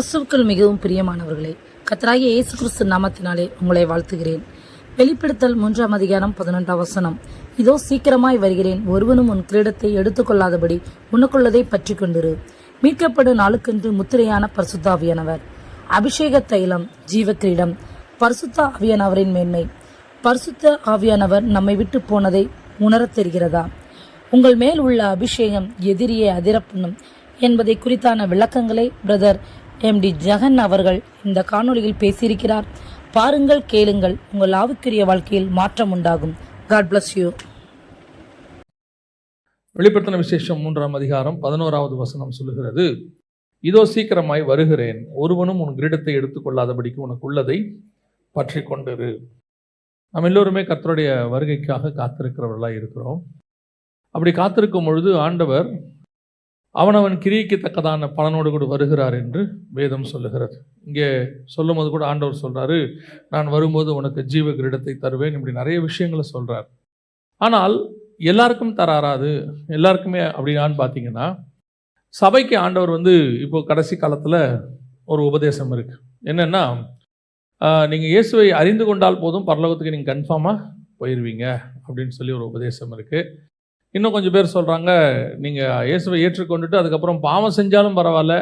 கிறிஸ்துவுக்குள் மிகவும் பிரியமானவர்களே, கர்த்தராகிய இயேசு கிறிஸ்து நாமத்தினாலே உங்களை வாழ்த்துகிறேன். வெளிப்படுத்தல் 3 அதிகாரம் 11 இதோ சீக்கிரமாய் வருகிறேன், ஒருவனும் உன் கிரீடத்தை எடுத்துக்கொள்ளாதபடி உனக்குள்ளதை பற்றி கொண்டிரு. மீட்கப்படும் நாளுக்கென்று முத்திரையான பரிசுத்த ஆவியானவர், அபிஷேக தைலம், ஜீவ கிரீடம், பரிசுத்த ஆவியானவரின் மேன்மை. பரிசுத்த ஆவியானவர் நம்மை விட்டு போனதை உணரத் தெரிகிறதா? உங்கள் மேல் உள்ள அபிஷேகம் எதிரியை அதிரப்பண்ணும் என்பதை குறித்தான விளக்கங்களை பிரதர் MD ஜெகன் அவர்கள் இந்த காணொளியில் பேசியிருக்கிறார். பாருங்கள், கேளுங்கள், உங்கள் ஆவிக்குரிய வாழ்க்கையில் மாற்றம் உண்டாகும். God bless you. வெளிப்படுத்தின விசேஷம் 3 அதிகாரம் 11 சொல்லுகிறது, இதோ சீக்கிரமாய் வருகிறேன், ஒருவனும் உன் கிரீடத்தை எடுத்துக்கொள்ளாதபடிக்கு உனக்கு உள்ளதை பற்றி கொண்டிரு. நாம் எல்லோருமே கர்த்தருடைய வருகைக்காக காத்திருக்கிறவர்களாக இருக்கிறோம். அப்படி காத்திருக்கும் பொழுது ஆண்டவர் அவனவன் கிரியைக்கு தக்கதான பலனோடு கூட வருகிறார் என்று வேதம் சொல்லுகிறது. இங்கே சொல்லும் போது கூட ஆண்டவர் சொல்கிறாரு, நான் வரும்போது உனக்கு ஜீவ கிரீடத்தை தருவேன், இப்படி நிறைய விஷயங்களை சொல்கிறார். ஆனால் எல்லாருக்கும் தராது. எல்லாருக்குமே அப்படின்னான்னு பார்த்தீங்கன்னா, சபைக்கு ஆண்டவர் இப்போ கடைசி காலத்தில் ஒரு உபதேசம் இருக்குது. என்னென்னா, நீங்கள் இயேசுவை அறிந்து கொண்டால் போதும் பரலோகத்துக்கு நீங்கள் கன்ஃபார்மாக போயிடுவீங்க அப்படின்னு சொல்லி ஒரு உபதேசம் இருக்குது. இன்னும் கொஞ்சம் பேர் சொல்கிறாங்க, நீங்கள் இயேசுவை ஏற்றுக்கொண்டுட்டு அதுக்கப்புறம் பாவம் செஞ்சாலும் பரவாயில்ல,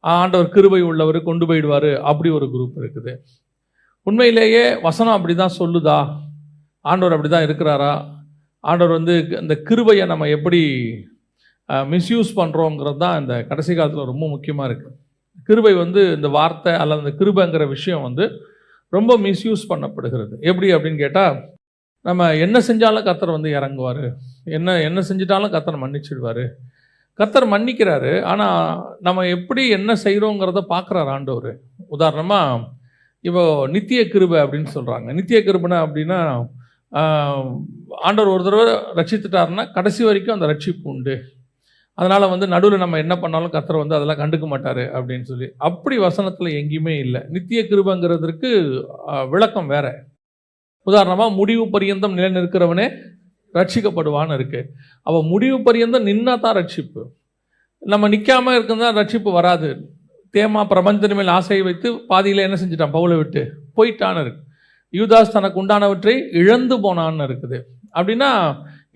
ஆண்டவர் கிருபை உள்ளவர் கொண்டு போயிடுவார், அப்படி ஒரு குரூப் இருக்குது. உண்மையிலேயே வசனம் அப்படி தான் சொல்லுதா? ஆண்டவர் அப்படி தான் இருக்கிறாரா? ஆண்டவர் இந்த கிருபையை நம்ம எப்படி மிஸ்யூஸ் பண்ணுறோங்கிறது தான் இந்த கடைசி காலத்தில் ரொம்ப முக்கியமாக இருக்குது. கிருபை இந்த வார்த்தை அல்லது இந்த கிருபைங்கிற விஷயம் ரொம்ப மிஸ்யூஸ் பண்ணப்படுகிறது. எப்படி அப்படின்னு கேட்டால், நம்ம என்ன செஞ்சாலும் கர்த்தர் இறங்குவார், என்ன செஞ்சிட்டாலும் கர்த்தர் மன்னிச்சிடுவார். கர்த்தர் மன்னிக்கிறாரு, ஆனால் நம்ம எப்படி என்ன செய்கிறோங்கிறத பார்க்குறாரு ஆண்டவர். உதாரணமாக இப்போ நித்திய கிருபை அப்படின்னு சொல்கிறாங்க. நித்திய கிருபைனா அப்படின்னா, ஆண்டவர் ஒரு தடவை ரட்சித்துட்டாருன்னா கடைசி வரைக்கும் அந்த ரட்சிப்பு உண்டு. அதனால் நடுவில் நம்ம என்ன பண்ணாலும் கர்த்தர் அதெல்லாம் கண்டுக்க மாட்டார் அப்படின்னு சொல்லி அப்படி வசனத்தில் எங்கேயுமே இல்லை. நித்திய கிருபைங்கிறதுக்கு விளக்கம் வேறு. உதாரணமாக முடிவு பரியந்தம் நிலை நிற்கிறவனே ரட்சிக்கப்படுவான்னு இருக்குது. அவள் முடிவு பரியந்தம் நின்னா தான் ரட்சிப்பு. நம்ம நிற்காமல் இருக்குன்னா ரட்சிப்பு வராது. தேமா பிரபஞ்சத்தின் மேல் ஆசையை வைத்து பாதியில் என்ன செஞ்சிட்டான்? பவுலை விட்டு போயிட்டான்னு இருக்கு. யூதாஸ் தனக்கு உண்டானவற்றை இழந்து போனான்னு இருக்குது. அப்படின்னா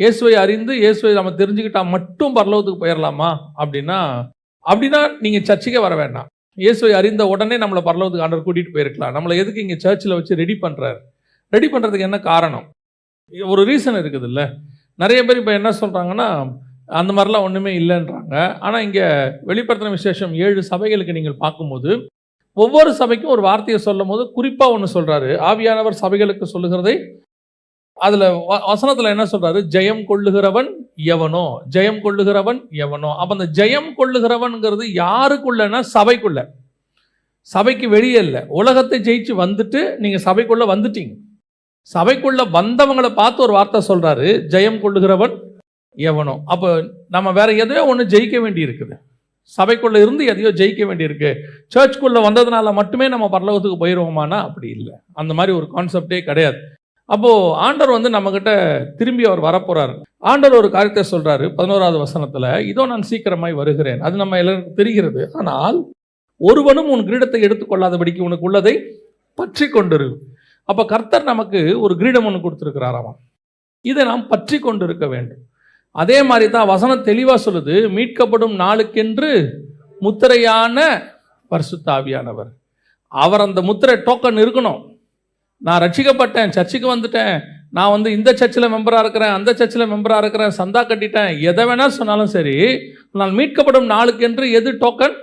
இயேசுவை அறிந்து இயேசுவை நம்ம தெரிஞ்சுக்கிட்டால் மட்டும் பரலோகத்துக்கு போயிடலாமா? அப்படின்னா நீங்கள் சர்ச்சுக்கே வர வேண்டாம். இயேசுவை அறிந்த உடனே நம்மளை பரலோகத்துக்கு ஆண்டவர் கூட்டிகிட்டு போயிருக்கலாம். நம்மளை எதுக்கு இங்கே சர்ச்சில் வச்சு ரெடி பண்ணுறதுக்கு என்ன காரணம்? ஒரு ரீசன் இருக்குது இல்லை? நிறைய பேர் இப்போ என்ன சொல்கிறாங்கன்னா, அந்த மாதிரிலாம் ஒன்றுமே இல்லைன்றாங்க. ஆனால் இங்கே வெளிப்படுத்தின விசேஷம் 7 சபைகளுக்கு நீங்கள் பார்க்கும்போது, ஒவ்வொரு சபைக்கும் ஒரு வார்த்தையை சொல்லும் போது குறிப்பாக ஒன்று சொல்கிறாரு. ஆவியானவர் சபைகளுக்கு சொல்லுகிறதை அதில் வசனத்தில் என்ன சொல்கிறாரு? ஜெயம் கொள்ளுகிறவன் எவனோ, ஜெயம் கொள்ளுகிறவன் எவனோ. அப்போ அந்த ஜெயம் கொள்ளுகிறவன்கிறது யாருக்குள்ளன்னா சபைக்குள்ள, சபைக்கு வெளியே இல்லை. உலகத்தை ஜெயிச்சு வந்துட்டு நீங்கள் சபைக்குள்ளே வந்துட்டீங்க. சபைக்குள்ள வந்தவங்களை பார்த்து ஒரு வார்த்தை சொல்றாரு, ஜெயம் கொள்ளுகிறவன் எவனோ. அப்போ நம்ம வேற எதையோ ஒன்று ஜெயிக்க வேண்டி இருக்குது. சபைக்குள்ள இருந்து எதையோ ஜெயிக்க வேண்டி இருக்கு. சர்ச்சுக்குள்ள வந்ததுனால மட்டுமே நம்ம பரலோகத்துக்கு போயிடுவோமானா அப்படி இல்லை. அந்த மாதிரி ஒரு கான்செப்டே கிடையாது. அப்போ ஆண்டவர் நம்ம கிட்ட திரும்பி அவர் வரப்போறாரு. ஆண்டவர் ஒரு காரியத்தை சொல்றாரு 11வது வசனத்துல, இதோ நான் சீக்கிரமாய் வருகிறேன். அது நம்ம எல்லாருக்கும் தெரிகிறது. ஆனால் ஒருவனும் உன் கிரீடத்தை எடுத்துக்கொள்ளாதபடிக்கு உனக்கு உள்ளதை பற்றி கொண்டிரு. அப்போ கர்த்தர் நமக்கு ஒரு கிரீடம் ஒன்று கொடுத்துருக்கிறாராம். இதை நாம் பற்றி கொண்டு இருக்க வேண்டும். அதே மாதிரி தான் வசனம் தெளிவாக சொல்லுது, மீட்கப்படும் நாளுக்கென்று முத்திரையான பரிசுத்த ஆவியானவர். அவர் அந்த முத்திரை டோக்கன் இருக்கணும். நான் ரட்சிக்கப்பட்டேன், சர்ச்சுக்கு வந்துட்டேன், நான் இந்த சர்ச்சில் மெம்பராக இருக்கிறேன், அந்த சர்ச்சில் மெம்பராக இருக்கிறேன், சந்தா கட்டிட்டேன், எதை வேணால் சொன்னாலும் சரி, நான் மீட்கப்படும் நாளுக்கென்று எது டோக்கன்?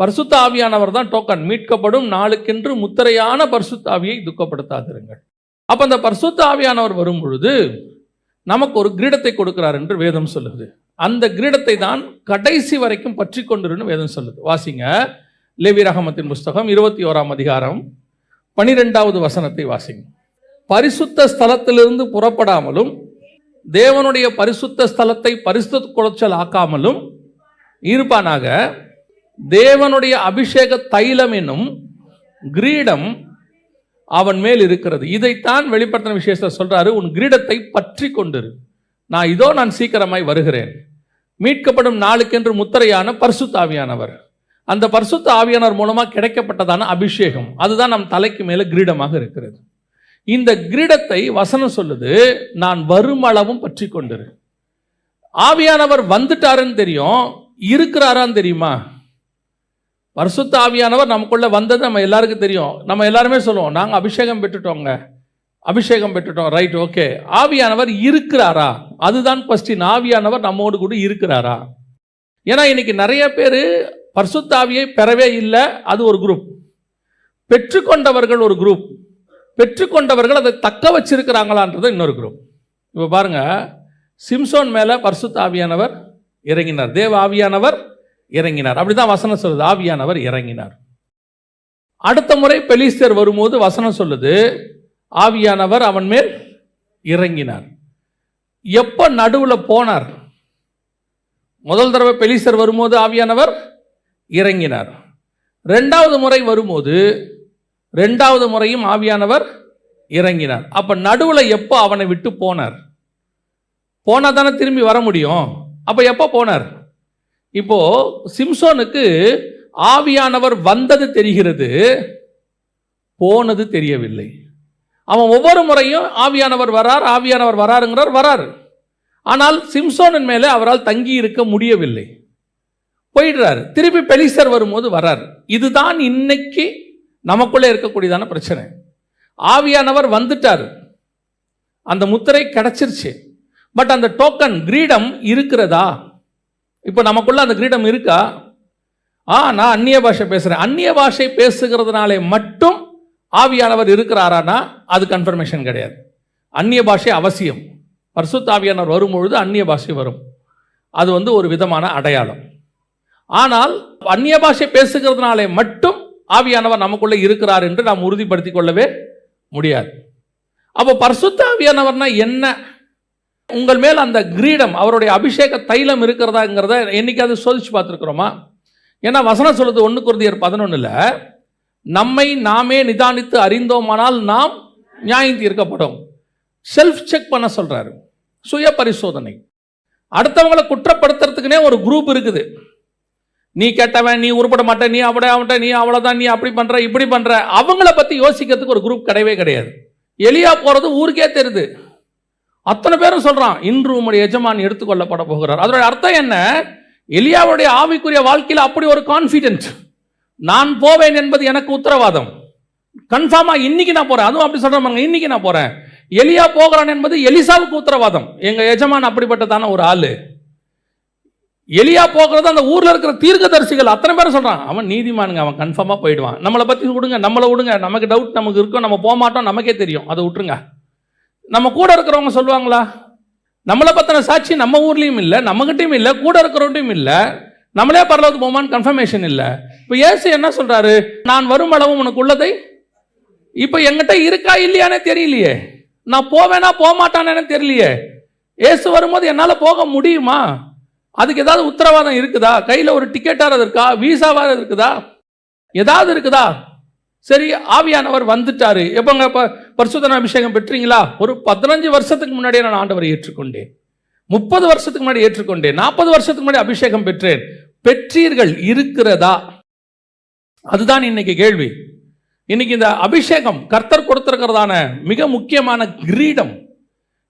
பரிசுத்த ஆவியானவர் தான் டோக்கன். மீட்கப்படும் நாளுக்கென்று முத்திரையான பரிசுத்த ஆவியை துக்கப்படுத்தாதிருங்கள். அப்போ அந்த பரிசுத்த ஆவியானவர் வரும் பொழுது நமக்கு ஒரு கிரீடத்தை கொடுக்கிறார் என்று வேதம் சொல்லுது. அந்த கிரீடத்தை தான் கடைசி வரைக்கும் பற்றி கொண்டிருன்னு வேதம் சொல்லுது. வாசிங்க, லேவியராகமத்தின் புஸ்தகம் 21 அதிகாரம் 12வது வசனத்தை வாசிங்க. பரிசுத்த ஸ்தலத்திலிருந்து புறப்படாமலும் தேவனுடைய பரிசுத்த ஸ்தலத்தை பரிசுத்த குலைச்சல் ஆக்காமலும் இருப்பானாக, தேவனுடைய அபிஷேக தைலம் என்னும் கிரீடம் அவன் மேல் இருக்கிறது. இதைத்தான் வெளிப்படுத்தின விசேஷத்தை சொல்றாரு, உன் கிரீடத்தை பற்றி கொண்டிரு. நான் சீக்கிரமாய் வருகிறேன். மீட்கப்படும் நாளுக்கென்று முத்திரையான பரிசுத்த ஆவியானவர். அந்த பரிசுத்த ஆவியானவர் மூலமா கிடைக்கப்பட்டதான அபிஷேகம், அதுதான் நம் தலைக்கு மேல கிரீடமாக இருக்கிறது. இந்த கிரீடத்தை வசனம் சொல்லுது, நான் வருமளவும் பற்றி கொண்டிரு. ஆவியானவர் வந்துட்டாருன்னு தெரியும், இருக்கிறாரான்னு தெரியுமா? பரிசுத்த ஆவியானவர் நமக்குள்ள வந்தது நம்ம எல்லாருக்கும் தெரியும். நம்ம எல்லாருமே சொல்லுவோம், நாங்கள் அபிஷேகம் பெற்றுட்டோங்க, அபிஷேகம் பெற்றுட்டோம், ரைட், ஓகே. ஆவியானவர் இருக்கிறாரா? அதுதான் கொஸ்டின். ஆவியானவர் நம்மோடு கூட இருக்கிறாரா? ஏன்னா இன்னைக்கு நிறைய பேர் பரிசுத்த ஆவியை பெறவே இல்லை, அது ஒரு குரூப். பெற்றுக்கொண்டவர்கள் ஒரு குரூப். பெற்றுக்கொண்டவர்கள் அதை தக்க வச்சிருக்கிறாங்களான்றது இன்னொரு குரூப். இப்போ பாருங்க, சிம்சோன் மேல பரிசுத்த ஆவியானவர் இறங்கினார், தேவ ஆவியானவர் இறங்கினார். அப்படிதான் வசனம் சொல்லுது, ஆவியானவர் இறங்கினார். அடுத்த முறை பெலிஸ்தர் வரும்போது வசனம் சொல்லுது, ஆவியானவர் அவன் மேல் இறங்கினார். எப்ப நடுவுல போனார்? முதல் தடவை பெலிஸ்தர் வரும்போது ஆவியானவர் இறங்கினார். இரண்டாவது முறை வரும்போது இரண்டாவது முறையும் ஆவியானவர் இறங்கினார். அப்ப நடுவுல எப்போ அவனை விட்டு போனார்? போனா தானே திரும்பி வர முடியும். அப்ப எப்போ போனார்? இப்போ சிம்சோனுக்கு ஆவியானவர் வந்தது தெரிகிறது, போனது தெரியவில்லை. அவன் ஒவ்வொரு முறையும் ஆவியானவர் வரார், ஆவியானவர் வராருங்கிறார், வராரு. ஆனால் சிம்சோனின் மேலே அவரால் தங்கி இருக்க முடியவில்லை, போயிடுறாரு. திருப்பி பெலிஸ்தர் வரும்போது வரார். இதுதான் இன்னைக்கு நமக்குள்ளே இருக்கக்கூடியதான பிரச்சனை. ஆவியானவர் வந்துட்டார், அந்த முத்திரை கிடைச்சிருச்சு, பட் அந்த டோக்கன் கிரீடம் இருக்கிறதா? இப்போ நமக்குள்ள அந்த கிரீடம் இருக்கா? நான் அந்நிய பாஷை பேசுறேன், அந்நிய பாஷை பேசுகிறதுனாலே மட்டும் ஆவியானவர் இருக்கிறாரானா அது கன்ஃபர்மேஷன் கிடையாது. அந்நிய பாஷை அவசியம். பரிசுத்த ஆவியானவர் வரும்பொழுது அந்நிய பாஷை வரும், அது ஒரு விதமான அடையாளம். ஆனால் அந்நிய பாஷை பேசுகிறதுனாலே மட்டும் ஆவியானவர் நமக்குள்ளே இருக்கிறார் என்று நாம் உறுதிப்படுத்திக் கொள்ளவே முடியாது. அப்போ பரிசுத்த ஆவியானவர்னா என்ன? உங்கள் மேல் அந்த கிரீடம், அவருடைய அபிஷேக தைலம் இருக்கிறதாங்கிறத என்னைக்காவது சோதிச்சு பார்த்துருக்கிறோமா? ஏன்னா வசனம் சொல்லுது 1 கொரிந்தியர் 11 நம்மை நாமே நிதானித்து அறிந்தோமானால் நாம் நியாயம் தீர்க்கப்படும். செல்ஃப் செக் பண்ண சொல்றாரு, சுய பரிசோதனை. அடுத்தவங்களை குற்றப்படுத்துறதுக்குனே ஒரு குரூப் இருக்குது. நீ கெட்டவன், நீ உருப்பட மாட்ட, நீ அவட, நீ அவ்வளவுதான், நீ அப்படி பண்ற, இப்படி பண்ற, அவங்கள பத்தி யோசிக்கிறதுக்கு ஒரு குரூப் கிடையவே கிடையாது. எலியா போறது ஊருக்கே தெரியுது, அத்தனை பேரும் சொல்றான், இன்று உம்முடைய எஜமான் எடுத்துக்கொள்ளப்பட போகிறார். அதோட அர்த்தம் என்ன? எலியாவுடைய ஆவிக்குரிய வாழ்க்கையில் அப்படி ஒரு கான்ஃபிடென்ட், நான் போவேன் என்பது எனக்கு உத்தரவாதம், கன்ஃபார்மா இன்னைக்கு நான் போறேன். அதுவும் அப்படி சொல்றாங்க, இன்னைக்கு நான் போறேன். எலியா போகிறான் என்பது எலிசாவுக்கு உத்தரவாதம். எங்க எஜமான் அப்படிப்பட்டதான ஒரு ஆளு. எலியா போகிறது அந்த ஊர்ல இருக்கிற தீர்க்கதரிசிகள் அத்தனை பேரும் சொல்றான், அவன் நீதிமானுங்க, அவன் கன்ஃபார்மா போயிடுவான். நம்மளை பத்தி விடுங்க, நம்மளை விடுங்க, நமக்கு டவுட் நமக்கு இருக்கும், நம்ம போக மாட்டோம், நமக்கே தெரியும், அதை விட்டுருங்க. நம்ம கூட இருக்கிறவங்க சொல்லுவாங்களா? நம்மளை பத்தின சாட்சி நம்ம ஊர்லயும் இல்லை, நம்மகிட்டையும் இல்லை, கூட இருக்கிறவட்டையும் இல்லை, நம்மளே பரலோகத்துக்கு போமான்னு கன்ஃபர்மேஷன் இல்லை. இப்போ இயேசு என்ன சொல்றாரு? நான் வரும் அளவும் உனக்கு உள்ளதை இப்போ எங்கிட்ட இருக்கா இல்லையானே தெரியலையே, நான் போவேனா போக மாட்டானே தெரியலையே. இயேசு வரும்போது என்னால் போக முடியுமா? அதுக்கு ஏதாவது உத்தரவாதம் இருக்குதா? கையில் ஒரு டிக்கெட்டாக இருக்கா? வீசாவாக இருக்குதா? ஏதாவது இருக்குதா? சரி, ஆவியானவர் வந்துட்டாரு. எப்போங்க பரிசுத்த அபிஷேகம் பெற்றீங்களா? ஒரு 15 வருஷத்துக்கு முன்னாடியே நான் ஆண்டவரை ஏற்றுக்கொண்டேன், 30 வருஷத்துக்கு முன்னாடி ஏற்றுக்கொண்டேன், 40 வருஷத்துக்கு முன்னாடி அபிஷேகம் பெற்றேன். பெற்றீர்கள், இருக்கிறதா? அதுதான் இன்னைக்கு கேள்வி. இன்னைக்கு இந்த அபிஷேகம் கர்த்தர் கொடுத்திருக்கிறதான மிக முக்கியமான கிரீடம்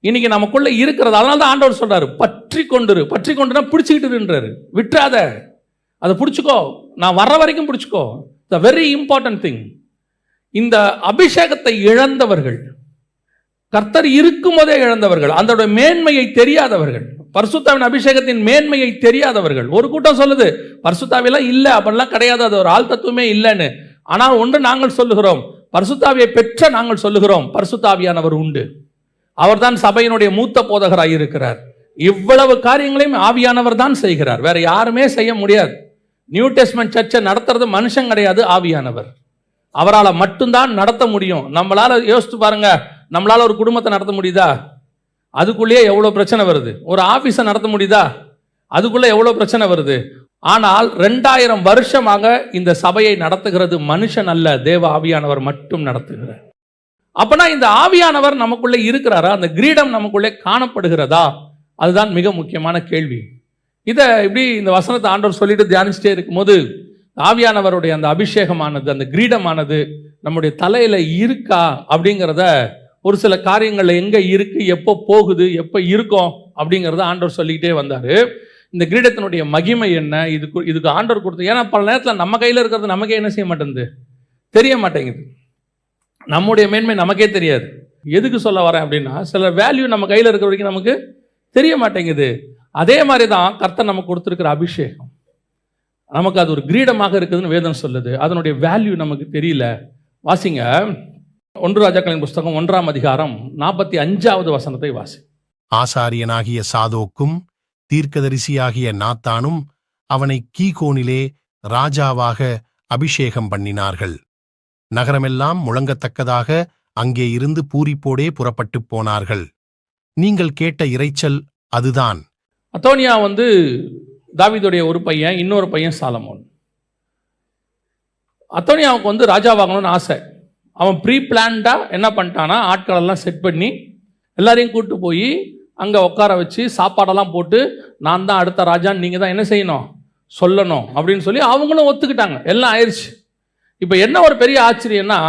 இன்னைக்கு நமக்குள்ள இருக்கிறது. அதனால தான் ஆண்டவர் சொல்றாரு, பற்றி கொண்டுரு. பற்றி கொண்டுனா பிடிச்சிக்கிட்டுன்றாரு, விட்டுறாத, அதை பிடிச்சிக்கோ, நான் வர்ற வரைக்கும் பிடிச்சிக்கோ. The very important thing. இந்த அபிஷேகத்தை இழந்தவர்கள், கர்த்தர் இருக்கும் போதே இழந்தவர்கள், அதோட மேன்மையை தெரியாதவர்கள், பரிசுத்தாவின் அபிஷேகத்தின் மேன்மையை தெரியாதவர்கள். ஒரு கூட்டம் சொல்லுது பரிசுத்தாவிலாம் இல்லை, அப்படிலாம் கிடையாது, அது ஒரு ஆள் தத்துவமே இல்லைன்னு. ஆனால் ஒன்று நாங்கள் சொல்லுகிறோம், பரிசுத்தாவியை பெற்ற நாங்கள் சொல்லுகிறோம், பரிசுத்தாவியானவர் உண்டு, அவர்தான் சபையினுடைய மூத்த போதகராக இருக்கிறார். இவ்வளவு காரியங்களையும் ஆவியானவர் தான் செய்கிறார், வேற யாருமே செய்ய முடியாது. நியூ டெஸ்ட்மென்ட் சர்ச்சை நடத்துறது மனுஷன் கிடையாது, ஆவியானவர். அவரால் மட்டும்தான் நடத்த முடியும். நம்மளால யோசித்து பாருங்க, நம்மளால ஒரு குடும்பத்தை நடத்த முடியுதா? அதுக்குள்ளேயே எவ்வளோ பிரச்சனை வருது. ஒரு ஆபீஸை நடத்த முடியுதா? அதுக்குள்ள எவ்வளோ பிரச்சனை வருது. ஆனால் 2000 வருஷமாக இந்த சபையை நடத்துகிறது மனுஷன் அல்ல, தேவ ஆவியானவர் மட்டும் நடத்துகிறார். அப்பனா இந்த ஆவியானவர் நமக்குள்ளே இருக்கிறாரா? அந்த கிரீடம் நமக்குள்ளே காணப்படுகிறதா? அதுதான் மிக முக்கியமான கேள்வி. இதை இப்படி இந்த வசனத்தை ஆண்டவர் சொல்லிட்டு தியானிச்சுட்டே இருக்கும்போது ஆவியானவருடைய அந்த அபிஷேகமானது, அந்த கிரீடமானது நம்முடைய தலையில இருக்கா அப்படிங்கிறத, ஒரு சில காரியங்கள் எங்க இருக்கு, எப்போ போகுது, எப்போ இருக்கும் அப்படிங்கிறத ஆண்டவர் சொல்லிக்கிட்டே வந்தாரு. இந்த கிரீடத்தினுடைய மகிமை என்ன, இதுக்கு ஆண்டவர் கொடுத்து, ஏன்னா பல நேரத்தில் நம்ம கையில் இருக்கிறது நமக்கே என்ன செய்ய மாட்டேங்குது, தெரிய மாட்டேங்குது. நம்முடைய மேன்மை நமக்கே தெரியாது. எதுக்கு சொல்ல வரேன் அப்படின்னா, சில வேல்யூ நம்ம கையில் இருக்கிற வரைக்கும் நமக்கு தெரிய மாட்டேங்குது. அதே மாதிரி தான் கர்த்தர் நமக்கு கொடுத்துருக்கிற அபிஷேகம், நமக்கு அது ஒரு கிரீடமாக இருக்குதுன்னு வேதம் சொல்லுது. அதனுடைய வேல்யூ நமக்கு தெரியல. வாசிங்க 1 ராஜாக்களின் புஸ்தகம் 1ஆம் அதிகாரம் 45வது வசனத்தை வாசி. ஆசாரியனாகிய சாதோக்கும் தீர்க்கதரிசியாகிய நாத்தானும் அவனை கீகோனிலே ராஜாவாக அபிஷேகம் பண்ணினார்கள். நகரமெல்லாம் முழங்கத்தக்கதாக அங்கே இருந்து பூரிப்போடே புறப்பட்டு போனார்கள். நீங்கள் கேட்ட இரைச்சல் அதுதான். அதோனியா தாவீதுடைய ஒரு பையன், இன்னொரு பையன் சாலமோன். அதோனியாவுக்கு ராஜாவாகணும்னு ஆசை. அவன் ப்ரீ பிளான்டா என்ன பண்ணிட்டானா, ஆட்களெல்லாம் செட் பண்ணி எல்லாரையும் கூப்பிட்டு போய் அங்கே உட்கார வச்சு சாப்பாடெல்லாம் போட்டு, நான் தான் அடுத்த ராஜான்னு நீங்கள் தான் என்ன செய்யணும், சொல்லணும் அப்படின்னு சொல்லி அவங்களும் ஒத்துக்கிட்டாங்க. எல்லாம் ஆயிடுச்சு. இப்போ என்ன ஒரு பெரிய ஆச்சரியம்னா,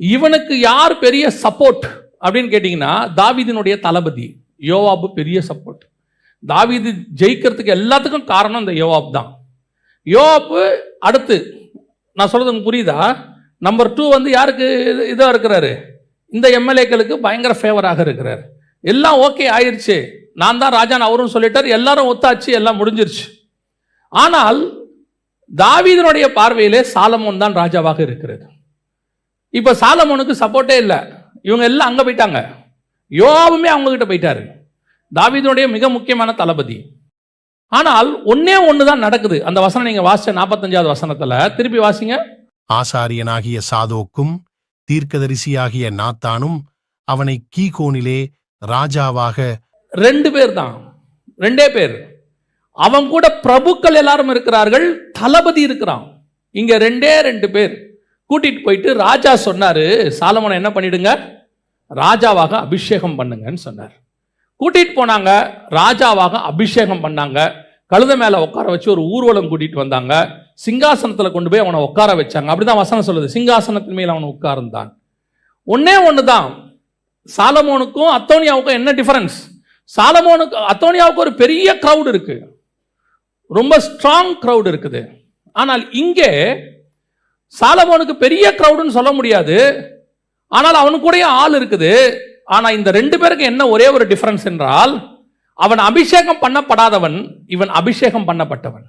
இவனுக்கு யார் பெரிய சப்போர்ட் அப்படின்னு கேட்டிங்கன்னா, தாவீதினுடைய தளபதி யோவாபு பெரிய சப்போர்ட். தாவீது ஜெயிக்கிறதுக்கு எல்லாத்துக்கும் காரணம் இந்த யோவாப் தான். யோவாப்பு அடுத்து, நான் சொல்றது உங்களுக்கு புரியுதா, நம்பர் 2 யாருக்கு இதாக இருக்கிறாரு, இந்த எம்எல்ஏக்களுக்கு பயங்கர ஃபேவராக இருக்கிறார். எல்லாம் ஓகே ஆயிடுச்சு, நான் தான் ராஜான்னு அவரும் சொல்லிட்டார், எல்லாரும் ஒத்தாச்சு, எல்லாம் முடிஞ்சிருச்சு. ஆனால் தாவீதினுடைய பார்வையிலே சாலமோன் தான் ராஜாவாக இருக்கிறது. இப்போ சாலமோனுக்கு சப்போர்ட்டே இல்லை, இவங்க எல்லாம் அங்கே போயிட்டாங்க. யோவாபுமே அவங்க கிட்ட போயிட்டாரு, தாவீதுடைய மிக முக்கியமான தளபதி. ஆனால் ஒன்னே ஒன்று தான் நடக்குது. அந்த வசனம் நீங்க வாசிச்ச 45வது வசனத்துல திருப்பி வாசிங்க. ஆசாரியனாகிய சாதோக்கும் தீர்க்கதரிசியாகிய நாத்தானும் அவனை கீகோனிலே ராஜாவாக 2 பேர் தான், 2 பேர். அவன் கூட பிரபுக்கள் எல்லாரும் இருக்கிறார்கள், தளபதி இருக்கிறான். இங்க 2 பேர் கூட்டிட்டு போயிட்டு ராஜா சொன்னாரு, சாலமோனை என்ன பண்ணிடுங்க, ராஜாவாக அபிஷேகம் பண்ணுங்கன்னு சொன்னார். கூட்டிட்டு போனாங்க, ராஜாவாக அபிஷேகம் பண்ணாங்க. கழுத மேல உட்கார வச்சு ஒரு ஊர்வலம் கூட்டிட்டு வந்தாங்க. சிங்காசனத்துல கொண்டு போய் அவனை உட்கார வச்சாங்க. அப்படிதான் வசனம் சொல்லுது, சிங்காசனத்தின் மேல் அவன் உட்கார்ந்தான். ஒன்னே ஒண்ணுதான், சாலமோனுக்கும் அத்தோனியாவுக்கும் என்ன டிஃபரன்ஸ்? அத்தோனியாவுக்கு ஒரு பெரிய கிரவுட் இருக்கு, ரொம்ப ஸ்ட்ராங் கிரவுட் இருக்குது. ஆனால் இங்கே சாலமோனுக்கு பெரிய கிரவுடுன்னு சொல்ல முடியாது, ஆனால் அவனுக்கு கூட ஆள் இருக்குது. ஆனா இந்த 2 பேருக்கு என்ன ஒரே ஒரு டிஃபரன்ஸ் என்றால், அவன் அபிஷேகம் பண்ணப்படாதவன், இவன் அபிஷேகம் பண்ணப்பட்டவன்.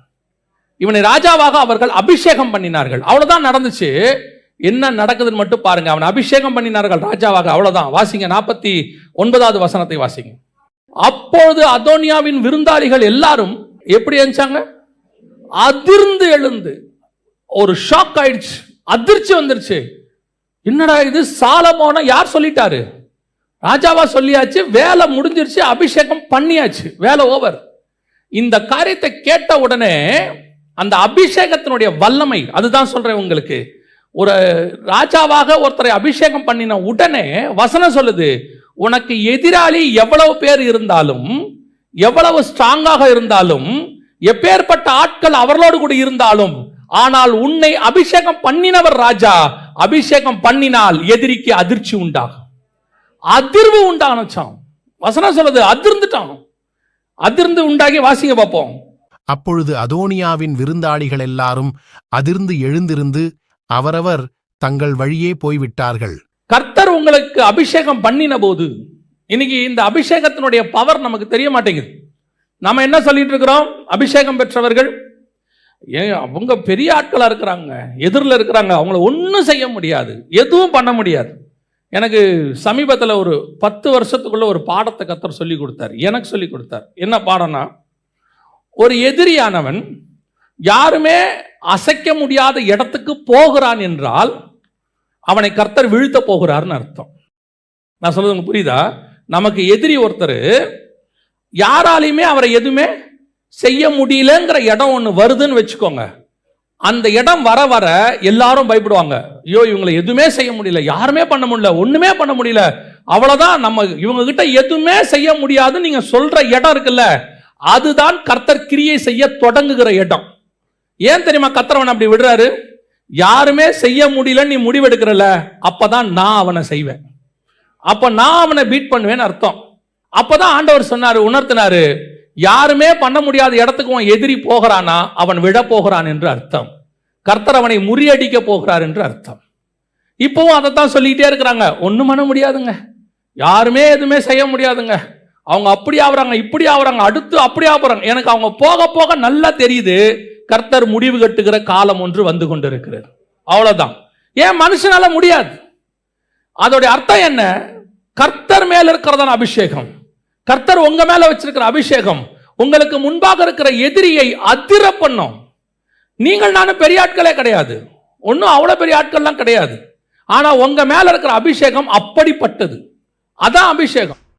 இவனை ராஜாவாக அவர்கள் அபிஷேகம் பண்ணினார்கள். அவ்வளவுதான் நடந்துச்சு. என்ன நடக்குதுன்னு மட்டும் பாருங்க. அவன் அபிஷேகம் பண்ணினார்கள் ராஜாவாக, அவ்வளவுதான். வாசிங்க 49வது வசனத்தை வாசிங்க. அப்பொழுது அதோனியாவின் விருந்தாளிகள் எல்லாரும் எப்படி எழுந்தாங்க, அதிர்ந்து எழுந்து. ஒரு ஷாக் ஆயிடுச்சு, அதிர்ச்சி வந்துருச்சு. என்னடா இது, சாலமோனை யார் சொல்லிட்டாரு, ராஜாவா சொல்லியாச்சு, வேலை முடிஞ்சிருச்சு, அபிஷேகம் பண்ணியாச்சு, வேலை ஓவர். இந்த காரியத்தை கேட்ட உடனே அந்த அபிஷேகத்தினுடைய வல்லமை, அதுதான் சொல்றேன் உங்களுக்கு. ஒரு ராஜாவாக ஒருத்தரை அபிஷேகம் பண்ணின உடனே வசனம் சொல்லுது, உனக்கு எதிராளி எவ்வளவு பேர் இருந்தாலும், எவ்வளவு ஸ்ட்ராங்காக இருந்தாலும், எப்பேற்பட்ட ஆட்கள் அவர்களோடு கூட இருந்தாலும், ஆனால் உன்னை அபிஷேகம் பண்ணினவர் ராஜா, அபிஷேகம் பண்ணினால் எதிரிக்கு அதிர்ச்சி உண்டாகும், அதிர்வு உண்டானச்சாம். வசனம் சொல்லுது, அதிர்ந்துட்டான். அதிர்ந்து உண்டாகி வாசிங்க பார்ப்போம். அப்பொழுது அதோனியாவின் விருந்தாளிகள் எல்லாரும் அதிர்ந்து எழுந்திருந்து அவரவர் தங்கள் வழியே போய்விட்டார்கள். கர்த்தர் உங்களுக்கு அபிஷேகம் பண்ணின போது, இன்னைக்கு இந்த அபிஷேகத்தினுடைய பவர் நமக்கு தெரிய மாட்டேங்குது. நம்ம என்ன சொல்லிட்டு இருக்கிறோம், அபிஷேகம் பெற்றவர்கள் அவங்க பெரிய ஆட்களா இருக்கிறாங்க, எதிரில் இருக்கிறாங்க, அவங்கள ஒன்றும் செய்ய முடியாது, எதுவும் பண்ண முடியாது. எனக்கு சமீபத்தில் ஒரு 10 வருஷத்துக்குள்ள ஒரு பாடத்தை கர்த்தர் சொல்லி கொடுத்தார், எனக்கு சொல்லி கொடுத்தார். என்ன பாடம்னா, ஒரு எதிரியானவன் யாருமே அசைக்க முடியாத இடத்துக்கு போகிறான் என்றால் அவனை கர்த்தர் வீழ்த்த போகிறார்னு அர்த்தம். நான் சொல்றது உங்களுக்கு புரியுதா? நமக்கு எதிரி ஒருத்தர், யாராலையுமே அவரை எதுவுமே செய்ய முடியலங்கிற இடம் ஒன்று வருதுன்னு வச்சுக்கோங்க. அந்த இடம் வர வர எல்லாரும் பயப்படுவாங்க. ஐயோ, இவங்களை எதுவுமே செய்ய முடியல, யாருமே பண்ண முடியல, ஒண்ணுமே பண்ண முடியல, அவ்வளவுதான், நம்ம இவங்க கிட்ட எதுவுமே செய்ய முடியாதுன்னு நீங்க சொல்ற இடம் இருக்குல்ல, அதுதான் கர்த்தர் கிரியை செய்ய தொடங்குகிற இடம். ஏன் தெரியுமா கர்த்தர் அப்படி விடுறாரு? யாருமே செய்ய முடியலன்னு நீ முடிவெடுக்கிறல, அப்பதான் நான் அவனை செய்வேன், அப்ப நான் அவனை பீட் பண்ணுவேன்னு அர்த்தம். அப்பதான் ஆண்டவர் சொன்னாரு, உணர்த்தினாரு, யாருமே பண்ண முடியாத இடத்துக்கு அவன் எதிரி போகிறானா அவன் விழ போகிறான் என்று அர்த்தம். கர்த்தர் அவனை முறியடிக்க போகிறார் என்று அர்த்தம். இப்பவும் அதைத்தான் சொல்லிக்கிட்டே இருக்கிறாங்க. ஒண்ணும் பண்ண முடியாதுங்க, யாருமே எதுவுமே செய்ய முடியாதுங்க, அவங்க அப்படி ஆகுறாங்க இப்படி ஆகுறாங்க அடுத்து அப்படி ஆகுறாங்க. எனக்கு அவங்க போக போக நல்லா தெரியுது கர்த்தர் முடிவு கட்டுகிற காலம் ஒன்று வந்து கொண்டிருக்கிறது. அவ்வளவுதான். ஏன் மனுஷனால முடியாது? அதோடைய அர்த்தம் என்ன? கர்த்தர் மேல இருக்கிறதான அபிஷேகம், கர்த்தர் உங்க மேல வச்சிருக்கிற அபிஷேகம் உங்களுக்கு முன்பாக இருக்கிற எதிரியை அதிர பண்ணும். நீங்கள் நானும் பெரிய ஆட்களே கிடையாது, ஒன்னும் அவ்வளவு பெரிய ஆட்கள்லாம் கிடையாது. ஆனா உங்க மேல இருக்கிற அபிஷேகம் அப்படிப்பட்டது. அதான் அபிஷேகம்.